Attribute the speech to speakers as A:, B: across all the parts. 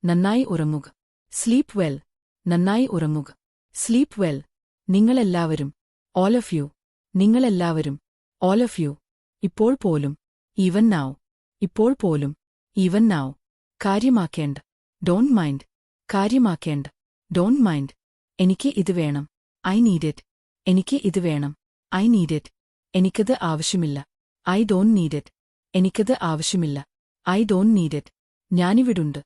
A: നന്നായി ഉറങ്ങുക. Sleep well. നന്നായി ഉറങ്ങുക. Sleep well. നിങ്ങളെല്ലാവരും. All of you. നിങ്ങളെല്ലാവരും. All of you. ഇപ്പോൾ പോലും. Even now. ഇപ്പോൾ പോലും. Even now. കാര്യമാക്കേണ്ട. Don't mind. കാര്യമാക്കേണ്ട. Don't mind. എനിക്ക് ഇത് വേണം. I need it. എനിക്ക് ഇത് വേണം. I need it. എനിക്കത് ആവശ്യമില്ല. I don't need it. എനിക്കത് ആവശ്യമില്ല. I don't need it. ഞാനിവിടുണ്ട്.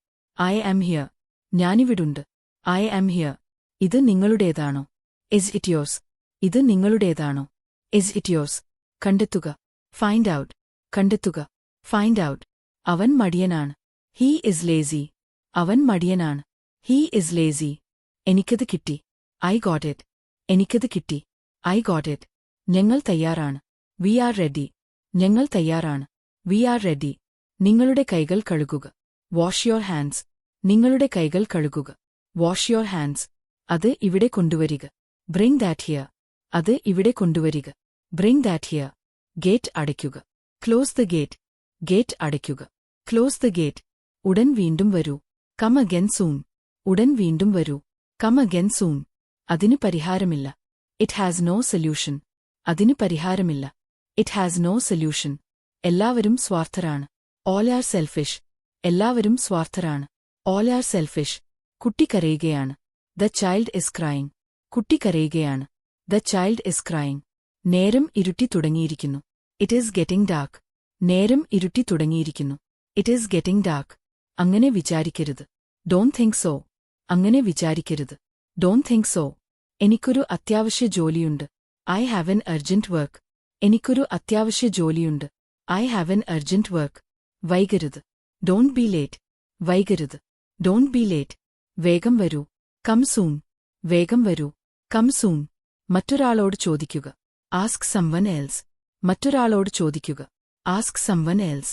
A: I am here. ഞാനിവിടുണ്ട്. I am here. ഇത് നിങ്ങളുടേതാണോ? Is it yours. ഇത് നിങ്ങളുടേതാണോ? Is it yours. കണ്ടെത്തുക. Find out. കണ്ടെത്തുക. Find out. അവൻ മടിയനാണ്. He is lazy. അവൻ മടിയനാണ്. He is lazy. എനിക്കത് കിട്ടി. I got it. എനിക്കത് കിട്ടി. I got it. ഞങ്ങൾ തയ്യാറാണ്. We are ready. ഞങ്ങൾ തയ്യാറാണ്. We are ready. നിങ്ങളുടെ കൈകൾ കഴുകുക. Wash your hands. നിങ്ങളുടെ കൈകൾ കഴുകുക. Wash your hands. അത് ഇവിടെ കൊണ്ടുവരിക. Bring that here. അത് ഇവിടെ കൊണ്ടുവരിക. Bring that here. ഗേറ്റ് അടയ്ക്കുക. Close the gate. ഗേറ്റ് അടയ്ക്കുക. Close the gate. ഉടൻ വീണ്ടും വരൂ. Come again soon. ഉടൻ വീണ്ടും വരൂ. Come again soon. അതിന് പരിഹാരമില്ല. It has no solution. അതിന് പരിഹാരമില്ല. It has no solution. എല്ലാവരും സ്വാർത്ഥരാണ്. All are selfish. എല്ലാവരും സ്വാർത്ഥരാണ്. All are selfish. കുട്ടി കരയുകയാണ്. The child is crying. കുട്ടി കരയുകയാണ്. The child is crying. നേരം ഇരുട്ടി തുടങ്ങിയിരിക്കുന്നു. It is getting dark. നേരം ഇരുട്ടി തുടങ്ങിയിരിക്കുന്നു. It is getting dark. അങ്ങനെ വിചാരിക്കരുത്. Don't think so. അങ്ങനെ വിചാരിക്കരുത്. Don't think so. എനിക്കൊരു അത്യാവശ്യ ജോലിയുണ്ട്. I have an urgent work. എനിക്കൊരു അത്യാവശ്യ ജോലിയുണ്ട്. I have an urgent work. വൈകരുത്. Don't be late. വൈകരുത്. Don't be late. വേഗം വരൂ. Come soon. വേഗം വരൂ. Come soon. മറ്റൊരാളോട് ചോദിക്കുക. Ask someone else. മറ്റൊരാളോട് ചോദിക്കുക. Ask someone else.